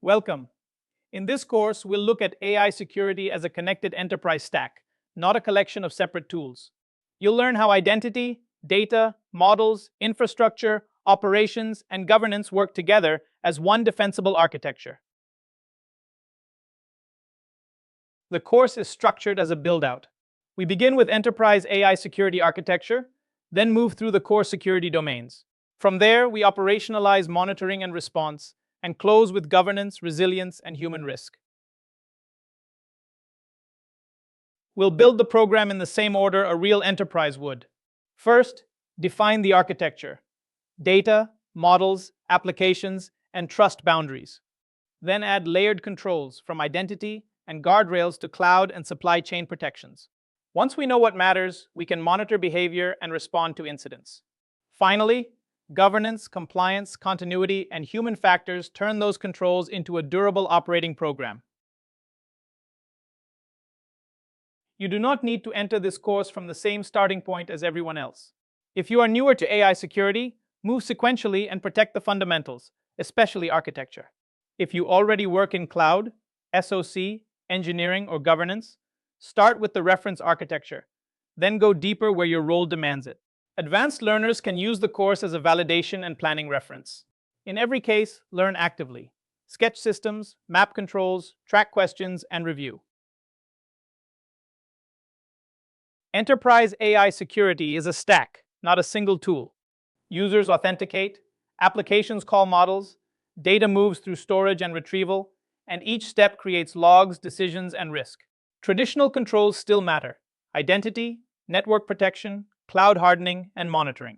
Welcome. In this course, we'll look at AI security as a connected enterprise stack, not a collection of separate tools. You'll learn how identity, data, models, infrastructure, operations, and governance work together as one defensible architecture. The course is structured as a build-out. We begin with enterprise AI security architecture, then move through the core security domains. From there, we operationalize monitoring and response, and close with governance, resilience, and human risk. We'll build the program in the same order a real enterprise would. First, define the architecture: data, models, applications, and trust boundaries. Then add layered controls from identity and guardrails to cloud and supply chain protections. Once we know what matters, we can monitor behavior and respond to incidents. Finally, governance, compliance, continuity, and human factors turn those controls into a durable operating program. You do not need to enter this course from the same starting point as everyone else. If you are newer to AI security, move sequentially and protect the fundamentals, especially architecture. If you already work in cloud, SOC, engineering, or governance, start with the reference architecture, then go deeper where your role demands it. Advanced learners can use the course as a validation and planning reference. In every case, learn actively. Sketch systems, map controls, track questions, and review. Enterprise AI security is a stack, not a single tool. Users authenticate, applications call models, data moves through storage and retrieval, and each step creates logs, decisions, and risk. Traditional controls still matter: identity, network protection, cloud hardening, and monitoring.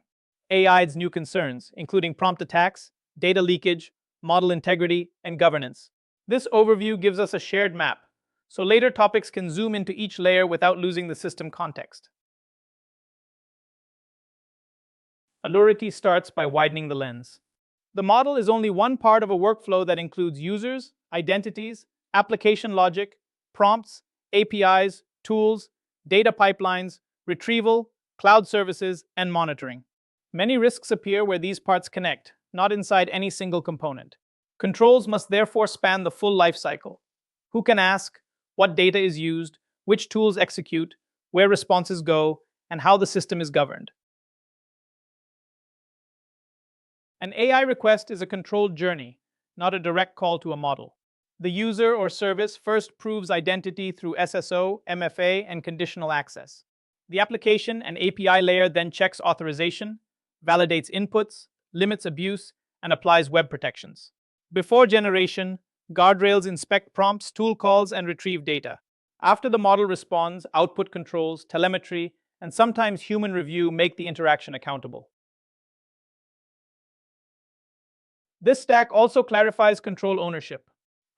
AI adds new concerns, including prompt attacks, data leakage, model integrity, and governance. This overview gives us a shared map, so later topics can zoom into each layer without losing the system context. Allurity starts by widening the lens. The model is only one part of a workflow that includes users, identities, application logic, prompts, APIs, tools, data pipelines, retrieval, cloud services, and monitoring. Many risks appear where these parts connect, not inside any single component. Controls must therefore span the full lifecycle. Who can ask, what data is used, which tools execute, where responses go, and how the system is governed. An AI request is a controlled journey, not a direct call to a model. The user or service first proves identity through SSO, MFA, and conditional access. The application and API layer then checks authorization, validates inputs, limits abuse, and applies web protections. Before generation, guardrails inspect prompts, tool calls, and retrieve data. After the model responds, output controls, telemetry, and sometimes human review make the interaction accountable. This stack also clarifies control ownership.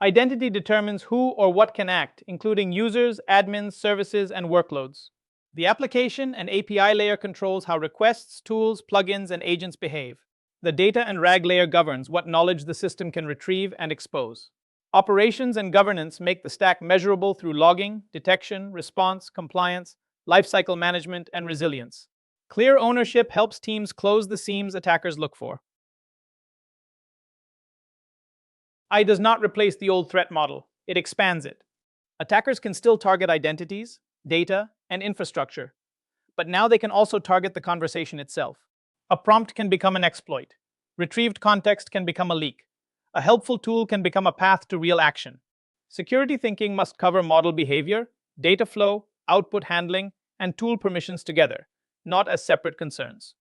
Identity determines who or what can act, including users, admins, services, and workloads. The application and API layer controls how requests, tools, plugins, and agents behave. The data and RAG layer governs what knowledge the system can retrieve and expose. Operations and governance make the stack measurable through logging, detection, response, compliance, lifecycle management, and resilience. Clear ownership helps teams close the seams attackers look for. AI does not replace the old threat model, it expands it. Attackers can still target identities, data, and infrastructure, but now they can also target the conversation itself. A prompt can become an exploit. Retrieved context can become a leak. A helpful tool can become a path to real action. Security thinking must cover model behavior, data flow, output handling, and tool permissions together, not as separate concerns.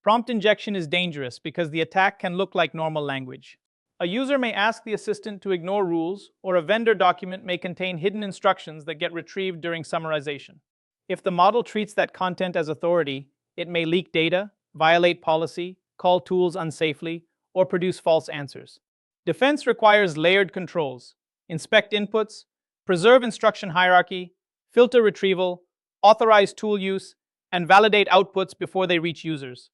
Prompt injection is dangerous because the attack can look like normal language. A user may ask the assistant to ignore rules, or a vendor document may contain hidden instructions that get retrieved during summarization. If the model treats that content as authority, it may leak data, violate policy, call tools unsafely, or produce false answers. Defense requires layered controls: inspect inputs, preserve instruction hierarchy, filter retrieval, authorize tool use, and validate outputs before they reach users.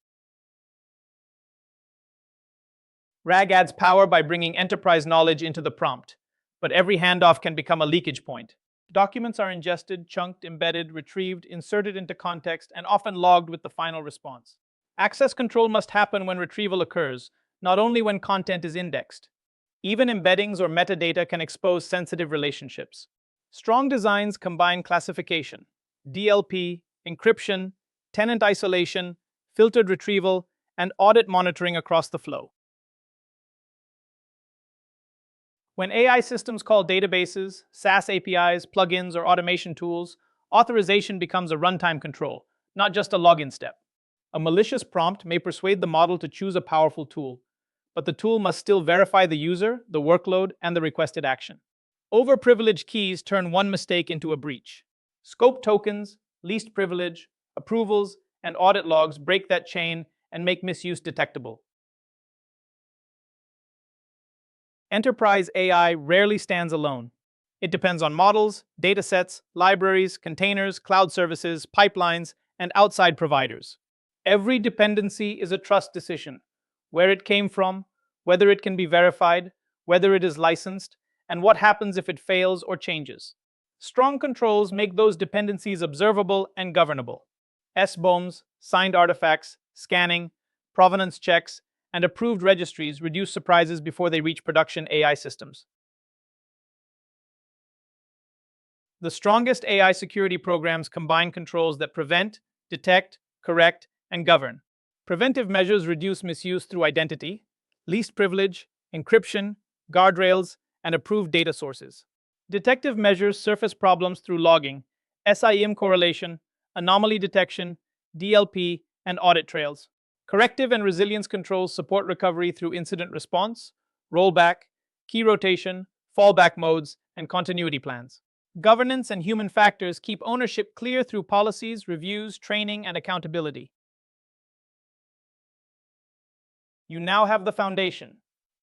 RAG adds power by bringing enterprise knowledge into the prompt, but every handoff can become a leakage point. Documents are ingested, chunked, embedded, retrieved, inserted into context, and often logged with the final response. Access control must happen when retrieval occurs, not only when content is indexed. Even embeddings or metadata can expose sensitive relationships. Strong designs combine classification, DLP, encryption, tenant isolation, filtered retrieval, and audit monitoring across the flow. When AI systems call databases, SaaS APIs, plugins, or automation tools, authorization becomes a runtime control, not just a login step. A malicious prompt may persuade the model to choose a powerful tool, but the tool must still verify the user, the workload, and the requested action. Overprivileged keys turn one mistake into a breach. Scope tokens, least privilege, approvals, and audit logs break that chain and make misuse detectable. Enterprise AI rarely stands alone. It depends on models, datasets, libraries, containers, cloud services, pipelines, and outside providers. Every dependency is a trust decision: where it came from, whether it can be verified, whether it is licensed, and what happens if it fails or changes. Strong controls make those dependencies observable and governable. SBOMs, signed artifacts, scanning, provenance checks, and approved registries reduce surprises before they reach production AI systems. The strongest AI security programs combine controls that prevent, detect, correct, and govern. Preventive measures reduce misuse through identity, least privilege, encryption, guardrails, and approved data sources. Detective measures surface problems through logging, SIEM correlation, anomaly detection, DLP, and audit trails. Corrective and resilience controls support recovery through incident response, rollback, key rotation, fallback modes, and continuity plans. Governance and human factors keep ownership clear through policies, reviews, training, and accountability. You now have the foundation.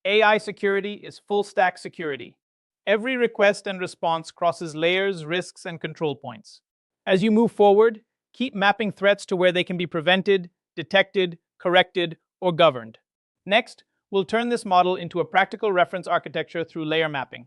AI security is full-stack security. Every request and response crosses layers, risks, and control points. As you move forward, keep mapping threats to where they can be prevented, detected, corrected, or governed. Next, we'll turn this model into a practical reference architecture through layer mapping.